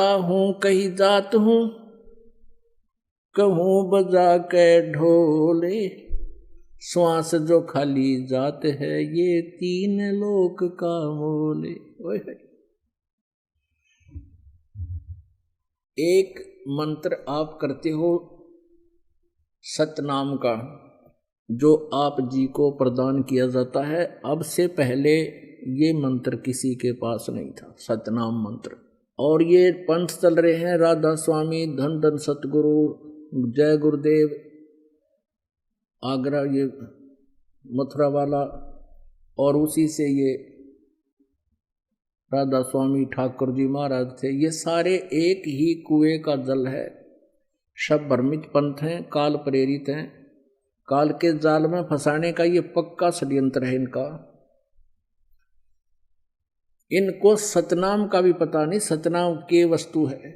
आता हूँ कहीं जात हूँ, कहूँ बजा के ढोले, श्वास जो खाली जात है ये तीन लोक का मोले। ओए एक मंत्र आप करते हो सतनाम का, जो आप जी को प्रदान किया जाता है। अब से पहले ये मंत्र किसी के पास नहीं था, सतनाम मंत्र। और ये पंथ चल रहे हैं राधा स्वामी, धन धन सतगुरु, जय गुरुदेव, आगरा ये मथुरा वाला, और उसी से ये राधा स्वामी ठाकुर जी महाराज थे। ये सारे एक ही कुएं का जल है। सब भ्रमित पंथ हैं, काल प्रेरित हैं। काल के जाल में फंसाने का ये पक्का षड्यंत्र है इनका। इनको सतनाम का भी पता नहीं, सतनाम के वस्तु है।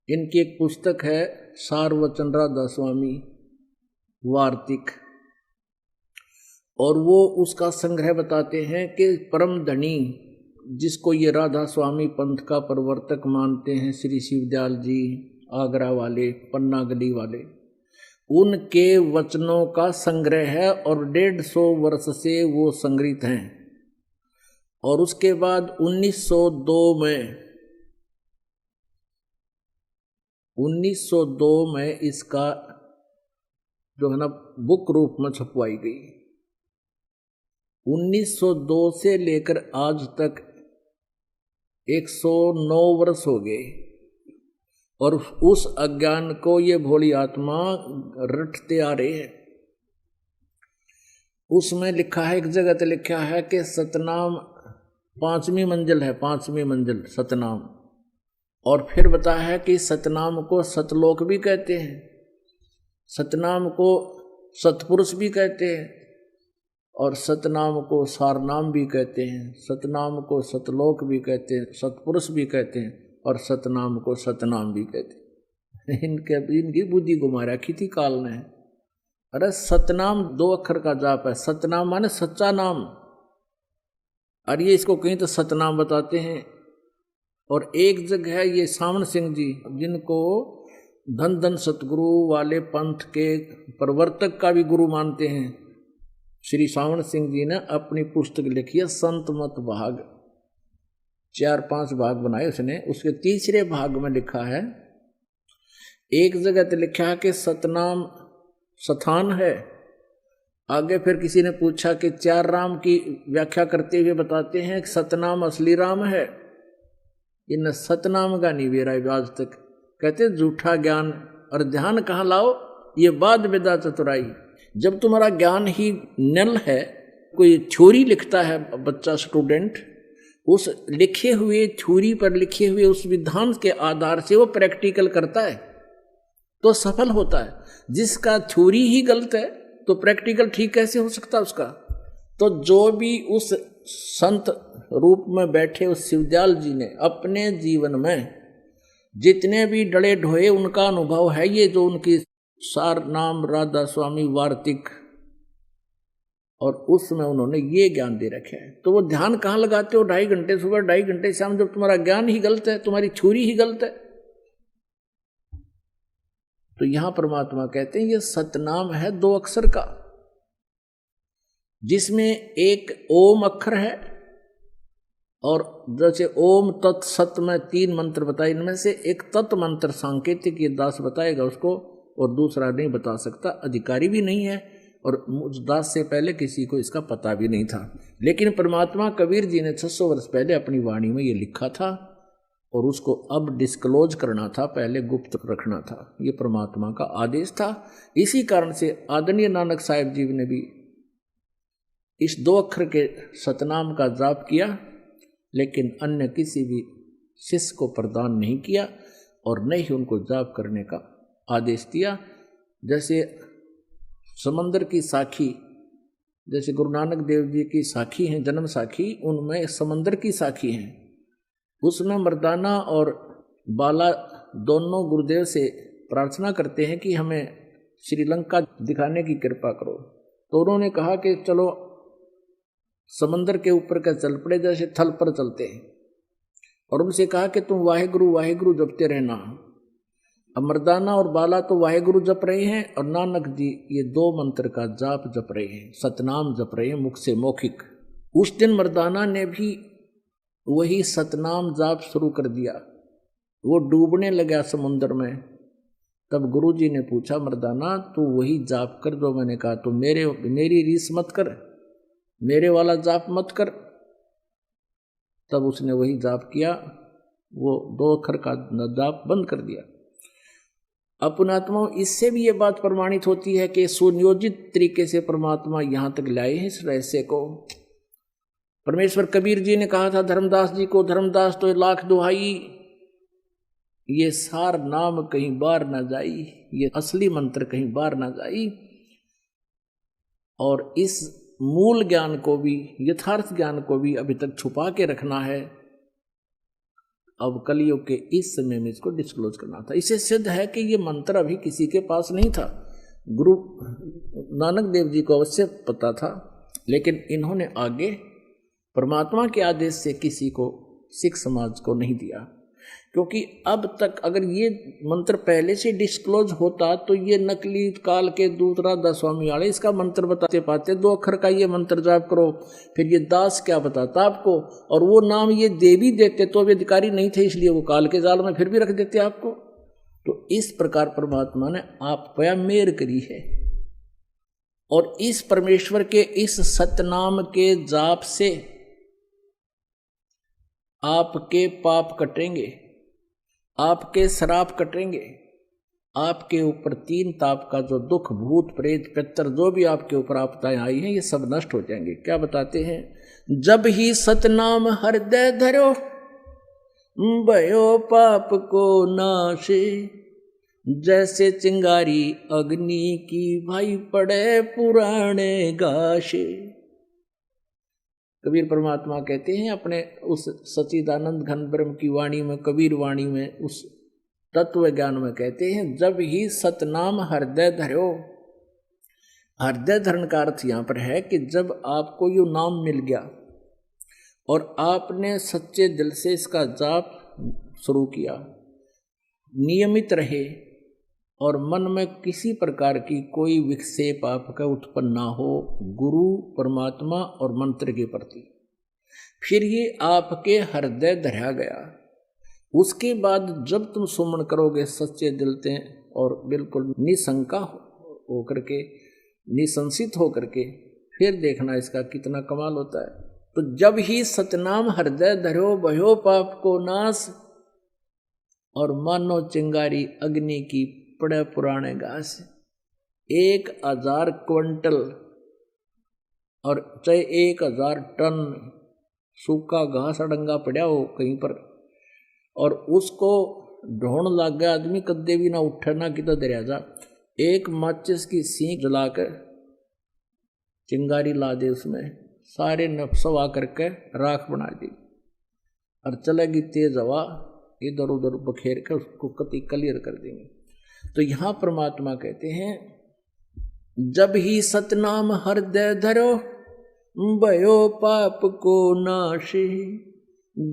इनकी एक पुस्तक है सारवचन राधा स्वामी वार्तिक, और वो उसका संग्रह बताते हैं कि परम धनी, जिसको ये राधा स्वामी पंथ का प्रवर्तक मानते हैं, श्री शिवदयाल जी आगरा वाले, पन्ना गली वाले, उनके वचनों का संग्रह है और 150 वर्ष से वो संग्रहित हैं। और उसके बाद 1902 में इसका जो है ना बुक रूप में छपवाई गई। 1902 से लेकर आज तक 109 वर्ष हो गए, और उस अज्ञान को ये भोली आत्मा रटते आ रहे हैं। उसमें लिखा है, एक जगह तो लिखा है कि सतनाम 5वीं मंजिल है, 5वीं मंजिल सतनाम। और फिर बताया है कि सतनाम को सतलोक भी कहते हैं, सतनाम को सतपुरुष भी कहते हैं, और सतनाम को सारनाम भी कहते हैं, सतनाम को सतलोक भी कहते हैं, सतपुरुष भी कहते हैं, और सतनाम को सतनाम भी कहते हैं। इनकी बुद्धि घुमा रखी थी काल ने। अरे सतनाम 2 अक्षर का जाप है। सतनाम माने सच्चा नाम, और ये इसको कहीं तो सतनाम बताते हैं। और एक जगह है ये सावन सिंह जी, जिनको धन धन सतगुरु वाले पंथ के प्रवर्तक का भी गुरु मानते हैं, श्री सावन सिंह जी ने अपनी पुस्तक लिखी है संत मत भाग। 4-5 भाग बनाए उसने। उसके तीसरे भाग में लिखा है, एक जगह तो लिखा है कि सतनाम स्थान है। आगे फिर किसी ने पूछा कि 4 राम की व्याख्या करते हुए बताते हैं कि सतनाम असली राम है। इन सतनाम का नहीं वेरा आज तक। कहते झूठा ज्ञान और ध्यान कहाँ लाओ, ये बाद विदा चतुराई। जब तुम्हारा ज्ञान ही नल है, कोई थ्योरी लिखता है बच्चा स्टूडेंट, उस लिखे हुए थ्योरी पर लिखे हुए उस विधान के आधार से वो प्रैक्टिकल करता है तो सफल होता है। जिसका थ्योरी ही गलत है तो प्रैक्टिकल ठीक कैसे हो सकता उसका। तो जो भी उस संत रूप में बैठे उस शिवदयाल जी ने अपने जीवन में जितने भी डले ढोए, उनका अनुभव है ये, जो उनकी सार नाम राधा स्वामी वार्तिक, और उसमें उन्होंने ये ज्ञान दे रखे है। तो वो ध्यान कहाँ लगाते हो? 2.5 घंटे सुबह, 2.5 घंटे शाम, जब तुम्हारा ज्ञान ही गलत है, तुम्हारी थ्योरी ही गलत है। तो यहां परमात्मा कहते हैं ये सतनाम है 2 अक्षर का, जिसमें एक ओम अक्षर है, और जैसे ओम तत् सत में 3 मंत्र बताए, इनमें से एक तत् मंत्र सांकेतिक ये दास बताएगा उसको, और दूसरा नहीं बता सकता, अधिकारी भी नहीं है, और उस दास से पहले किसी को इसका पता भी नहीं था। लेकिन परमात्मा कबीर जी ने 600 वर्ष पहले अपनी वाणी में ये लिखा था, और उसको अब डिस्क्लोज करना था, पहले गुप्त रखना था। ये परमात्मा का आदेश था। इसी कारण से आदरणीय नानक साहिब जी ने भी इस 2 अक्षर के सतनाम का जाप किया, लेकिन अन्य किसी भी शिष्य को प्रदान नहीं किया, और न ही उनको जाप करने का आदेश दिया। जैसे समंदर की साखी, जैसे गुरु नानक देव जी की साखी हैं, जन्म साखी, उनमें समंदर की साखी हैं। उसमें मर्दाना और बाला दोनों गुरुदेव से प्रार्थना करते हैं कि हमें श्रीलंका दिखाने की कृपा करो। तो उन्होंने कहा कि चलो समंदर के ऊपर का चल पड़े, जैसे थल पर चलते हैं। और उनसे कहा कि तुम वाहेगुरु वाहेगुरु जपते रहना। अब मर्दाना और बाला तो वाहेगुरु जप रहे हैं और नानक जी ये 2 मंत्र का जाप जप रहे हैं, सतनाम जप रहे हैं मुख से मौखिक। उस दिन मर्दाना ने भी वही सतनाम जाप शुरू कर दिया। वो डूबने लगा समुद्र में। तब गुरुजी ने पूछा, मर्दाना तू वही जाप कर जो मैंने कहा। तो मेरी रीस मत कर, मेरे वाला जाप मत कर। तब उसने वही जाप किया, वो 2 अक्षर का जाप बंद कर दिया। अपनात्माओं, इससे भी ये बात प्रमाणित होती है कि सुनियोजित तरीके से परमात्मा यहां तक लाए हैं इस रहस्य को। परमेश्वर कबीर जी ने कहा था धर्मदास जी को, धर्मदास तो 1,00,000 दुहाई, ये सार नाम कहीं बार ना जाई, ये असली मंत्र कहीं बार ना जाई। और इस मूल ज्ञान को भी, यथार्थ ज्ञान को भी अभी तक छुपा के रखना है। अब कलयुग के इस समय में इसको डिस्क्लोज करना था। इसे सिद्ध है कि ये मंत्र अभी किसी के पास नहीं था। गुरु नानक देव जी को अवश्य पता था, लेकिन इन्होंने आगे परमात्मा के आदेश से किसी को, सिख समाज को नहीं दिया। क्योंकि अब तक अगर ये मंत्र पहले से डिस्क्लोज होता तो ये नकली काल के दूसरा दस्वामी वाले इसका मंत्र बताते पाते, 2 अक्षर का ये मंत्र जाप करो, फिर ये दास क्या बताता आपको, और वो नाम ये देवी देते तो वे अधिकारी नहीं थे, इसलिए वो काल के जाल में फिर भी रख देते आपको। तो इस प्रकार परमात्मा ने आप पर मेहर करी है, और इस परमेश्वर के इस सतनाम के जाप से आपके पाप कटेंगे, आपके श्राप कटेंगे, आपके ऊपर 3 ताप का जो दुख, भूत प्रेत पितर जो भी आपके ऊपर आपदाएं आई हैं, ये सब नष्ट हो जाएंगे। क्या बताते हैं, जब ही सतनाम हृदय धरो भयो पाप को नाशे, जैसे चिंगारी अग्नि की भाई पड़े पुराने गाशे। कबीर परमात्मा कहते हैं अपने उस सच्चिदानंद घन ब्रह्म की वाणी में, कबीर वाणी में, उस तत्व ज्ञान में कहते हैं, जब ही सतनाम हृदय धरो। हृदय धरण का अर्थ यहाँ पर है कि जब आपको यो नाम मिल गया और आपने सच्चे दिल से इसका जाप शुरू किया, नियमित रहे और मन में किसी प्रकार की कोई विक्षेप आपका उत्पन्न ना हो गुरु, परमात्मा और मंत्र के प्रति, फिर ये आपके हृदय धरा गया। उसके बाद जब तुम सुमन करोगे सच्चे दिल से और बिल्कुल निशंका होकर के, निसंसित होकर के, फिर देखना इसका कितना कमाल होता है। तो जब ही सतनाम हृदय धरो भयो पाप को नाश, और मानो चिंगारी अग्नि की पड़े पुराने घास। 1000 क्विंटल और चाहे 1000 टन सूखा घास अडंगा पड़ा हो कहीं पर, और उसको ढोण लग गया आदमी, कदे भी ना उठे ना कि तो दरिया जा, एक माचिस की सीख जलाकर चिंगारी ला दे, उसमें सारे नफसवा करके राख बना दी और चलेगी तेज हवा, इधर उधर बखेर कर उसको कति क्लियर कर देंगे। तो यहां परमात्मा कहते हैं, जब ही सतनाम हृदय धरो भयो पाप को नाशे,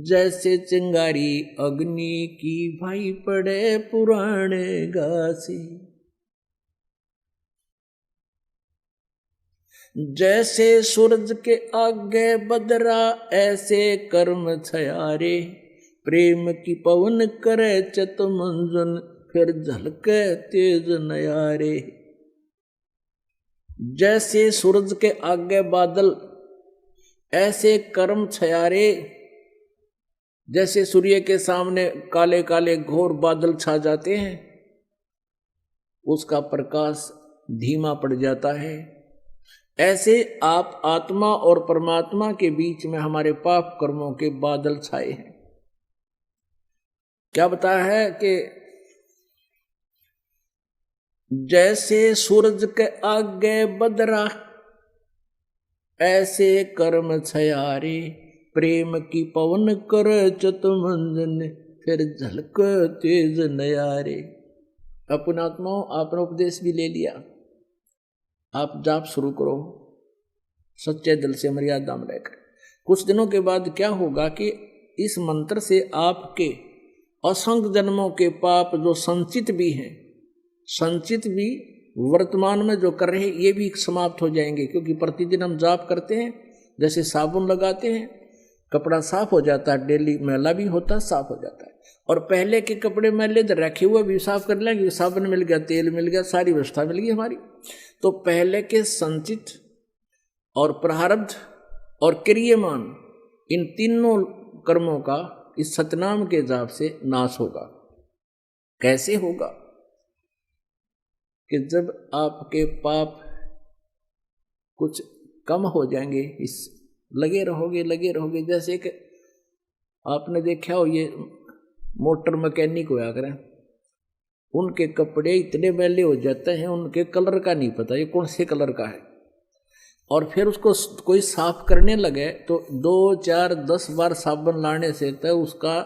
जैसे चिंगारी अग्नि की भाई पड़े पुराने घासे। जैसे सूरज के आगे बदरा ऐसे कर्म छयारे, प्रेम की पवन करे चत मंजन फिर झलके तेज नयारे। जैसे सूरज के आगे बादल ऐसे कर्म छयारे, जैसे सूर्य के सामने काले काले घोर बादल छा जाते हैं, उसका प्रकाश धीमा पड़ जाता है, ऐसे आप आत्मा और परमात्मा के बीच में हमारे पाप कर्मों के बादल छाए हैं। क्या बताया है कि जैसे सूरज के आगे बदरा ऐसे कर्म छयारे, प्रेम की पवन कर चतुमंजन फिर झलक तेज नयारे। अपनात्माओं, आपने उपदेश भी ले लिया, आप जाप शुरू करो सच्चे दिल से मर्यादा में रहकर। कुछ दिनों के बाद क्या होगा कि इस मंत्र से आपके असंख्य जन्मों के पाप जो संचित भी हैं, संचित भी वर्तमान में जो कर रहे हैं, ये भी समाप्त हो जाएंगे। क्योंकि प्रतिदिन हम जाप करते हैं, जैसे साबुन लगाते हैं, कपड़ा साफ हो जाता है, डेली मैला भी होता है, साफ हो जाता है। और पहले के कपड़े मैले रखे हुए भी साफ कर लेंगे, साबुन मिल गया, तेल मिल गया, सारी व्यवस्था मिल गई हमारी। तो पहले के संचित और प्रारब्ध और क्रियमान, इन तीनों कर्मों का इस सतनाम के जाप से नाश होगा। कैसे होगा? कि जब आपके पाप कुछ कम हो जाएंगे, इस लगे रहोगे। जैसे कि आपने देखा हो, ये मोटर मैकेनिक होया करें, उनके कपड़े इतने मैले हो जाते हैं, उनके कलर का नहीं पता ये कौन से कलर का है। और फिर उसको कोई साफ करने लगे तो 2, 4, 10 बार साबुन लाने से तो उसका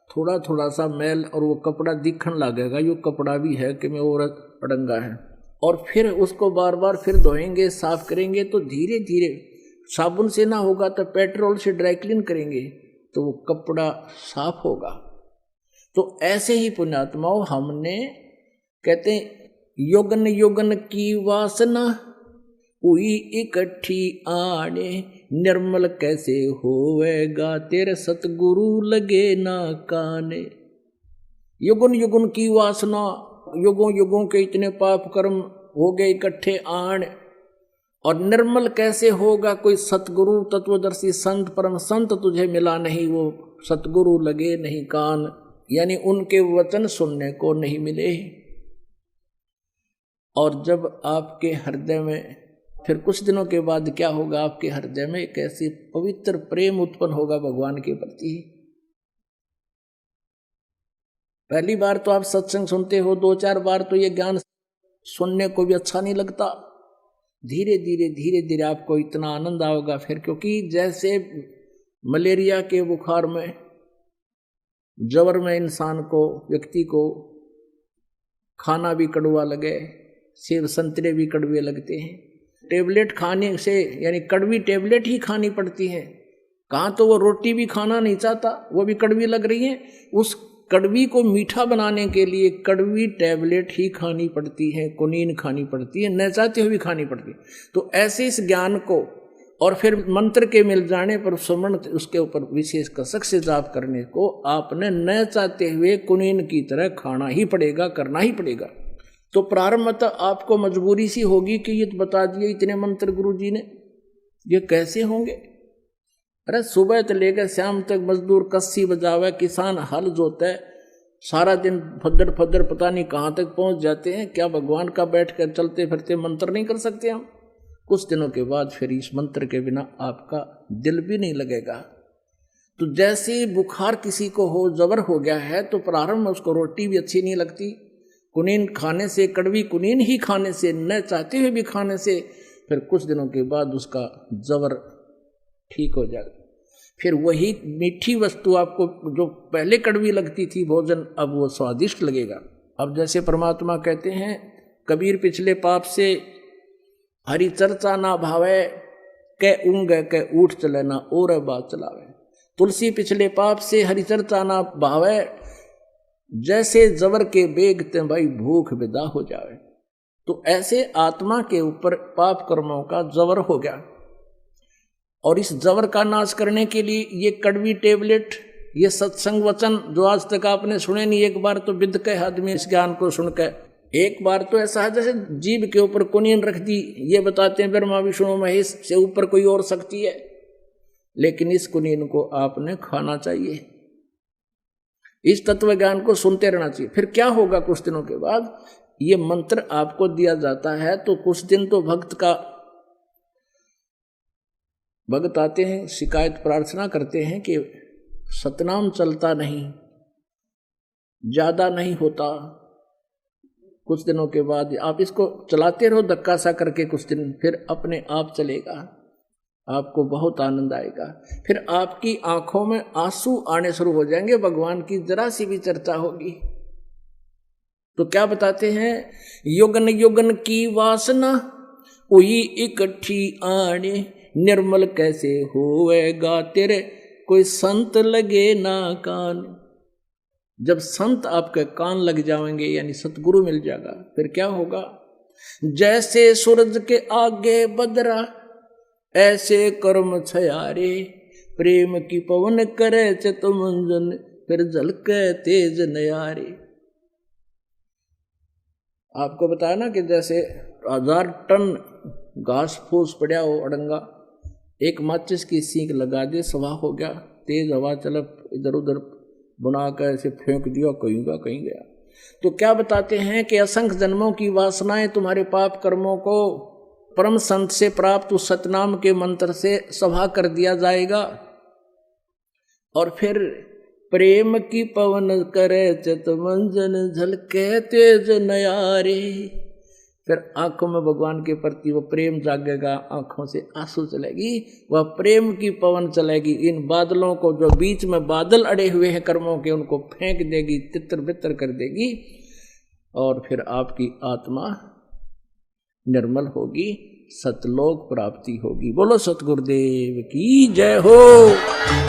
थोड़ा थोड़ा सा मैल और वो कपड़ा दिखने लगेगा, ये कपड़ा भी है कि मैं और अड़ंगा है। और फिर उसको बार बार फिर धोएंगे, साफ करेंगे, तो धीरे धीरे साबुन से ना होगा तो पेट्रोल से ड्राई क्लीन करेंगे तो वो कपड़ा साफ होगा। तो ऐसे ही पुण्यात्माओं, हमने कहते हैं योगन योगन की वासना हुई इकट्ठी आने, निर्मल कैसे होवेगा तेरे सतगुरु लगे ना काने। युगन युगन की वासना, युगों युगों के इतने पाप कर्म हो गए इकट्ठे आन, और निर्मल कैसे होगा कोई सतगुरु तत्वदर्शी संत परम संत तुझे मिला नहीं, वो सतगुरु लगे नहीं कान, यानी उनके वचन सुनने को नहीं मिले। और जब आपके हृदय में फिर कुछ दिनों के बाद क्या होगा, आपके हृदय में एक ऐसी पवित्र प्रेम उत्पन्न होगा भगवान के प्रति। पहली बार तो आप सत्संग सुनते हो, 2-4 बार तो ये ज्ञान सुनने को भी अच्छा नहीं लगता। धीरे धीरे आपको इतना आनंद आओगा फिर, क्योंकि जैसे मलेरिया के बुखार में, जबर में इंसान को, व्यक्ति को खाना भी कड़वा लगे, सेब संतरे भी कड़वे लगते हैं, टेबलेट खाने से, यानी कड़वी टेबलेट ही खानी पड़ती है। कहाँ तो वो रोटी भी खाना नहीं चाहता, वो भी कड़वी लग रही है, उस कड़वी को मीठा बनाने के लिए कड़वी टेबलेट ही खानी पड़ती है, कुनीन खानी पड़ती है, न चाहते हुए भी खानी पड़ती है। तो ऐसे इस ज्ञान को, और फिर मंत्र के मिल जाने पर सुमरण उसके ऊपर विशेष कसक से जाप करने को आपने न चाहते हुए कुनीन की तरह खाना ही पड़ेगा, करना ही पड़ेगा। तो प्रारंभ में तो आपको मजबूरी सी होगी कि ये तो बता दिए इतने मंत्र गुरु जी ने, ये कैसे होंगे। अरे सुबह से लेकर शाम तक मजदूर कस्सी बजावे, किसान हल जोता है, सारा दिन फद्दर फद्दर पता नहीं कहाँ तक पहुँच जाते हैं। क्या भगवान का बैठ कर चलते फिरते मंत्र नहीं कर सकते हम? कुछ दिनों के बाद फिर इस मंत्र के बिना आपका दिल भी नहीं लगेगा। तो जैसे बुखार किसी को हो, जबर हो गया है, तो प्रारंभ में उसको रोटी भी अच्छी नहीं लगती, कुनीन खाने से, कड़वी कुनीन ही खाने से, न चाहते हुए भी खाने से, फिर कुछ दिनों के बाद उसका जबर ठीक हो जाएगा। फिर वही मीठी वस्तु आपको जो पहले कड़वी लगती थी भोजन, अब वो स्वादिष्ट लगेगा। अब जैसे परमात्मा कहते हैं, कबीर पिछले पाप से हरि चर्चा ना भावे, कै ऊँग कै ऊठ चले ना और बात चलावे। तुलसी पिछले पाप से हरि चर्चा ना भावे, जैसे जबर के बेग ते भाई भूख विदा हो जावे। तो ऐसे आत्मा के ऊपर पाप कर्मों का जबर हो गया, और इस जबर का नाश करने के लिए ये कड़वी टेबलेट, ये सत्संग वचन जो आज तक आपने सुने नहीं, एक बार तो विद के आदमी इस ज्ञान को सुनकर, एक बार तो ऐसा है जैसे जीभ के ऊपर कुनीन रख दी, ये बताते हैं ब्रह्मा विष्णु महेश से ऊपर कोई और शक्ति है, लेकिन इस कुनीन को आपने खाना चाहिए, इस तत्व ज्ञान को सुनते रहना चाहिए। फिर क्या होगा, कुछ दिनों के बाद ये मंत्र आपको दिया जाता है, तो कुछ दिन तो भक्त आते हैं, शिकायत प्रार्थना करते हैं कि सतनाम चलता नहीं, ज्यादा नहीं होता। कुछ दिनों के बाद आप इसको चलाते रहो धक्का सा करके, कुछ दिन फिर अपने आप चलेगा, आपको बहुत आनंद आएगा। फिर आपकी आंखों में आंसू आने शुरू हो जाएंगे, भगवान की जरा सी भी चर्चा होगी। तो क्या बताते हैं, युगन युगन की वासना हुई इकट्ठी आने, निर्मल कैसे होएगा तेरे कोई संत लगे ना कान। जब संत आपके कान लग जाएंगे यानी सतगुरु मिल जाएगा, फिर क्या होगा? जैसे सूरज के आगे बदरा ऐसे कर्म छयारे, प्रेम की पवन करे चितमंजन फिर झलके तेज नयारे। आपको बताया ना कि जैसे 1000 टन घास फूस पड़ा हो अड़ंगा, एक माचिस की सीख लगा दे सवा हो गया, तेज हवा चल इधर उधर बुना कर ऐसे फेंक दिया, कहीं का कहीं गया। तो क्या बताते हैं कि असंख्य जन्मों की वासनाएं तुम्हारे पाप कर्मों को परम संत से प्राप्त उस सतनाम के मंत्र से सभा कर दिया जाएगा। और फिर प्रेम की पवन करे चितमंजन झलके तेज नयारे, फिर आंखों में भगवान के प्रति वो प्रेम जागेगा, आंखों से आंसू चलेगी, वह प्रेम की पवन चलेगी। इन बादलों को जो बीच में बादल अड़े हुए हैं कर्मों के, उनको फेंक देगी, तितर बितर कर देगी, और फिर आपकी आत्मा निर्मल होगी, सतलोक प्राप्ति होगी। बोलो सतगुरुदेव की जय हो।